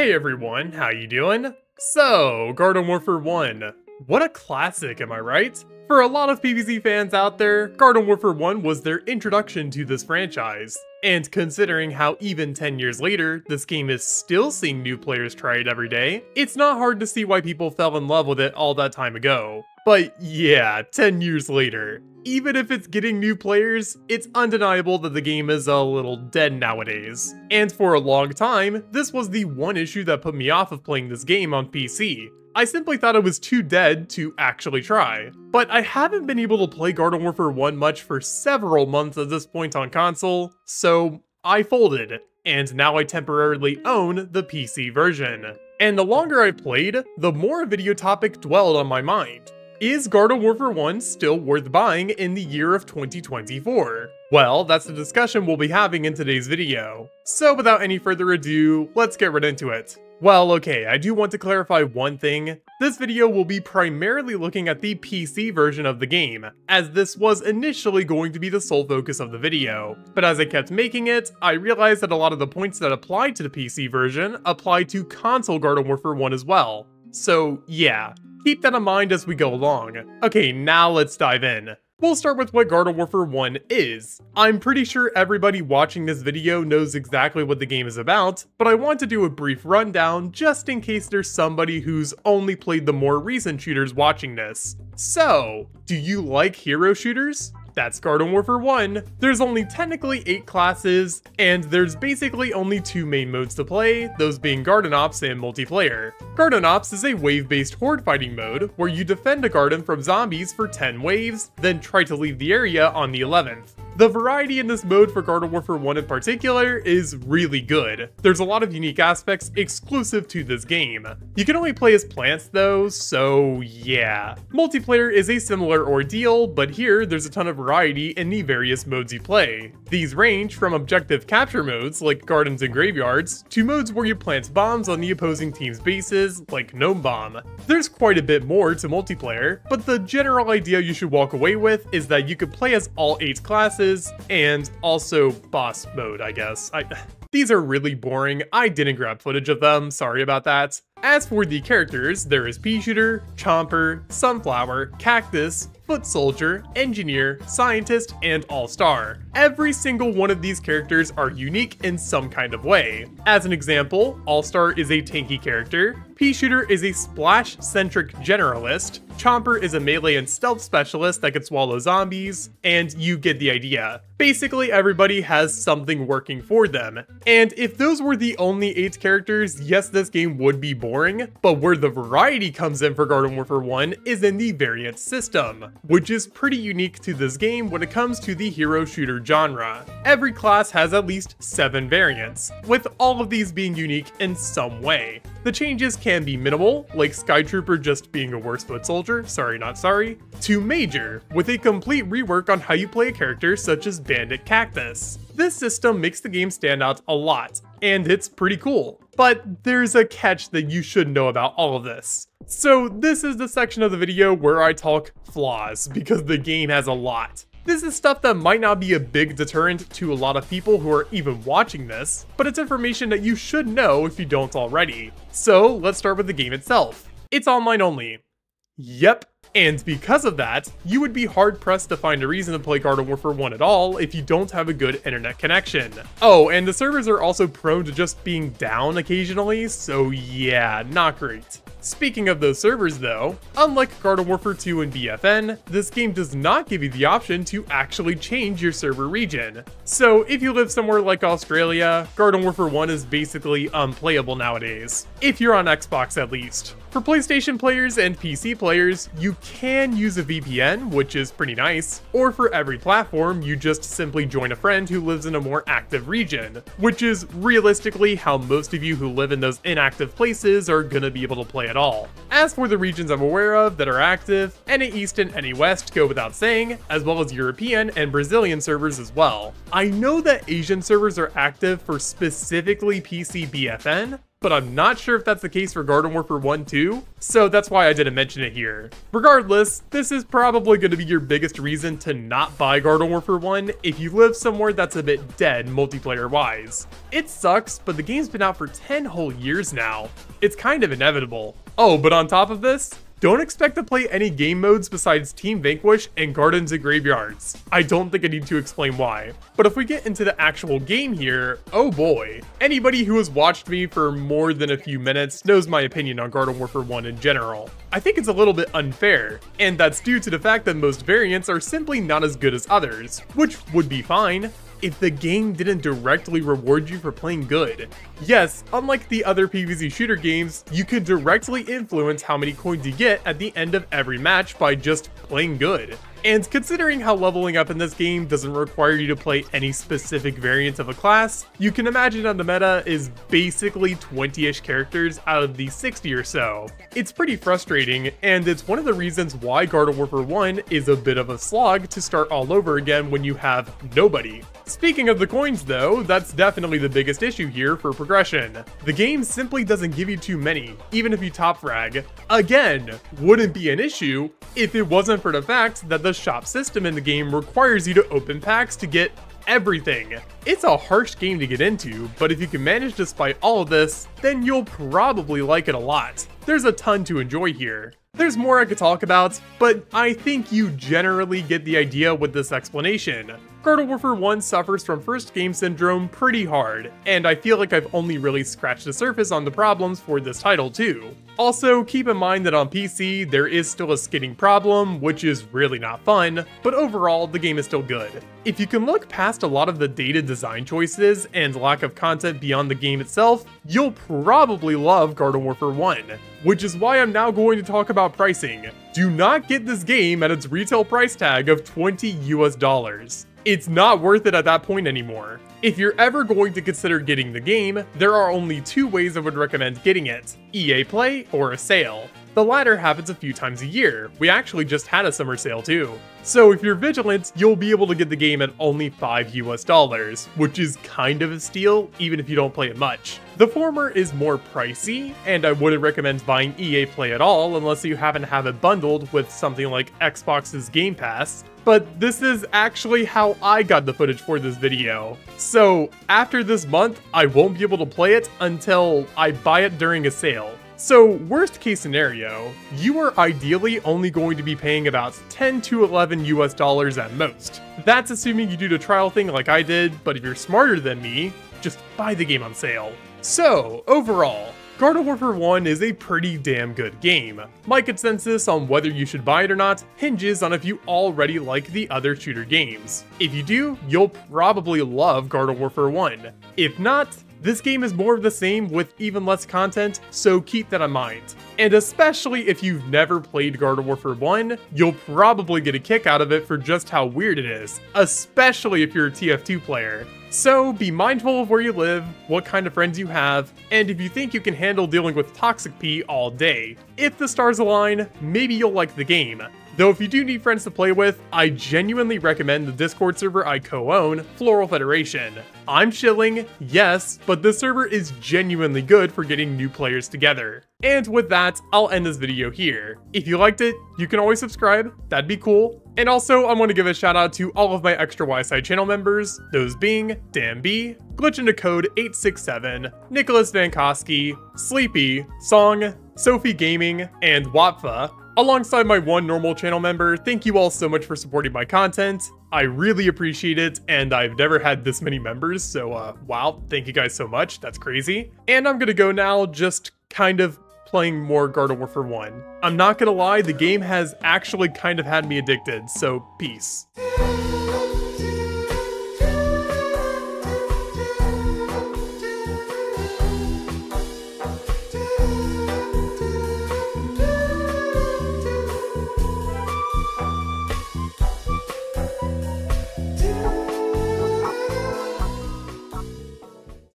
Hey everyone, how you doing? So, Garden Warfare 1. What a classic, am I right? For a lot of PvZ fans out there, Garden Warfare 1 was their introduction to this franchise. And considering how even 10 years later, this game is still seeing new players try it every day, it's not hard to see why people fell in love with it all that time ago. But yeah, 10 years later, even if it's getting new players, it's undeniable that the game is a little dead nowadays. And for a long time, this was the one issue that put me off of playing this game on PC. I simply thought it was too dead to actually try. But I haven't been able to play Garden Warfare 1 much for several months at this point on console, so I folded, and now I temporarily own the PC version. And the longer I played, the more a video topic dwelled on my mind. Is Garden Warfare 1 still worth buying in the year of 2024? Well, that's the discussion we'll be having in today's video. So without any further ado, let's get right into it. Well, okay, I do want to clarify one thing. This video will be primarily looking at the PC version of the game, as this was initially going to be the sole focus of the video. But as I kept making it, I realized that a lot of the points that applied to the PC version apply to console Garden Warfare 1 as well. So yeah, keep that in mind as we go along. Okay, now let's dive in. We'll start with what Garden Warfare 1 is. I'm pretty sure everybody watching this video knows exactly what the game is about, but I want to do a brief rundown just in case there's somebody who's only played the more recent shooters watching this. So, do you like hero shooters? That's Garden Warfare 1. There's only technically 8 classes, and there's basically only 2 main modes to play, those being Garden Ops and Multiplayer. Garden Ops is a wave-based horde fighting mode, where you defend a garden from zombies for 10 waves, then try to leave the area on the 11th. The variety in this mode for Garden Warfare 1 in particular is really good. There's a lot of unique aspects exclusive to this game. You can only play as plants though, so yeah. Multiplayer is a similar ordeal, but here there's a ton of variety in the various modes you play. These range from objective capture modes like gardens and graveyards, to modes where you plant bombs on the opposing team's bases like Gnome Bomb. There's quite a bit more to multiplayer, but the general idea you should walk away with is that you could play as all 8 classes, and also boss mode, I guess. These are really boring. I didn't grab footage of them, sorry about that. As for the characters, there is Pea Shooter, Chomper, Sunflower, Cactus, Foot Soldier, Engineer, Scientist, and All-Star. Every single one of these characters are unique in some kind of way. As an example, All-Star is a tanky character, Pea Shooter is a splash-centric generalist, Chomper is a melee and stealth specialist that can swallow zombies, and you get the idea. Basically, everybody has something working for them. And if those were the only 8 characters, yes, this game would be boring, but where the variety comes in for Garden Warfare 1 is in the variant system, which is pretty unique to this game when it comes to the hero shooter genre. Every class has at least 7 variants, with all of these being unique in some way. The changes can be minimal, like Skytrooper just being a worse foot soldier, sorry not sorry, to major, with a complete rework on how you play a character such as Bandit Cactus. This system makes the game stand out a lot, and it's pretty cool. But there's a catch that you should know about all of this. So this is the section of the video where I talk flaws, because the game has a lot. This is stuff that might not be a big deterrent to a lot of people who are even watching this, but it's information that you should know if you don't already. So let's start with the game itself. It's online only. Yep. And because of that, you would be hard-pressed to find a reason to play Garden Warfare 1 at all if you don't have a good internet connection. Oh, and the servers are also prone to just being down occasionally, so yeah, not great. Speaking of those servers though, unlike Garden Warfare 2 and BFN, this game does not give you the option to actually change your server region. So if you live somewhere like Australia, Garden Warfare 1 is basically unplayable nowadays, if you're on Xbox at least. For PlayStation players and PC players, you can use a VPN, which is pretty nice, or for every platform, you just simply join a friend who lives in a more active region, which is realistically how most of you who live in those inactive places are gonna be able to play at all. As for the regions I'm aware of that are active, NA East and NA West go without saying, as well as European and Brazilian servers as well. I know that Asian servers are active for specifically PC BFN, but I'm not sure if that's the case for Garden Warfare 1 too, so that's why I didn't mention it here. Regardless, this is probably going to be your biggest reason to not buy Garden Warfare 1 if you live somewhere that's a bit dead multiplayer-wise. It sucks, but the game's been out for 10 whole years now. It's kind of inevitable. Oh, but on top of this, don't expect to play any game modes besides Team Vanquish and Gardens and Graveyards. I don't think I need to explain why. But if we get into the actual game here, oh boy. Anybody who has watched me for more than a few minutes knows my opinion on Garden Warfare 1 in general. I think it's a little bit unfair, and that's due to the fact that most variants are simply not as good as others, which would be fine if the game didn't directly reward you for playing good. Yes, unlike the other PvZ shooter games, you can directly influence how many coins you get at the end of every match by just playing good. And considering how leveling up in this game doesn't require you to play any specific variant of a class, you can imagine that the meta is basically 20-ish characters out of the 60 or so. It's pretty frustrating, and it's one of the reasons why Garden Warfare 1 is a bit of a slog to start all over again when you have nobody. Speaking of the coins though, that's definitely the biggest issue here for progression. The game simply doesn't give you too many, even if you top frag. Again, wouldn't be an issue if it wasn't for the fact that the shop system in the game requires you to open packs to get everything. It's a harsh game to get into, but if you can manage despite all of this, then you'll probably like it a lot. There's a ton to enjoy here. There's more I could talk about, but I think you generally get the idea with this explanation. Garden Warfare 1 suffers from first game syndrome pretty hard, and I feel like I've only really scratched the surface on the problems for this title too. Also, keep in mind that on PC, there is still a skidding problem, which is really not fun, but overall, the game is still good. If you can look past a lot of the dated design choices and lack of content beyond the game itself, you'll probably love Garden Warfare 1, which is why I'm now going to talk about pricing. Do not get this game at its retail price tag of $20 US. It's not worth it at that point anymore. If you're ever going to consider getting the game, there are only two ways I would recommend getting it: EA Play or a sale. The latter happens a few times a year. We actually just had a summer sale too. So if you're vigilant, you'll be able to get the game at only $5 US, which is kind of a steal, even if you don't play it much. The former is more pricey, and I wouldn't recommend buying EA Play at all unless you happen to have it bundled with something like Xbox's Game Pass. But this is actually how I got the footage for this video. So after this month, I won't be able to play it until I buy it during a sale. So worst case scenario, you are ideally only going to be paying about $10 to $11 US at most. That's assuming you do the trial thing like I did, but if you're smarter than me, just buy the game on sale. So overall, Garden Warfare 1 is a pretty damn good game. My consensus on whether you should buy it or not hinges on if you already like the other shooter games. If you do, you'll probably love Garden Warfare 1. If not, this game is more of the same with even less content, so keep that in mind. And especially if you've never played Garden Warfare 1, you'll probably get a kick out of it for just how weird it is, especially if you're a TF2 player. So be mindful of where you live, what kind of friends you have, and if you think you can handle dealing with Toxic P all day. If the stars align, maybe you'll like the game. Though if you do need friends to play with, I genuinely recommend the Discord server I co-own, Floral Federation. I'm shilling, yes, but this server is genuinely good for getting new players together. And with that, I'll end this video here. If you liked it, you can always subscribe, that'd be cool. And also, I want to give a shout out to all of my extra YSide channel members, those being Dan B, Glitch into Code 867, Nicholas Van Koski, Sleepy, Song, Sophie Gaming, and Wapfa. Alongside my one normal channel member, thank you all so much for supporting my content. I really appreciate it, and I've never had this many members, so wow, thank you guys so much, that's crazy. And I'm gonna go now, just kind of playing more Garden Warfare 1. I'm not gonna lie, the game has actually kind of had me addicted, so peace.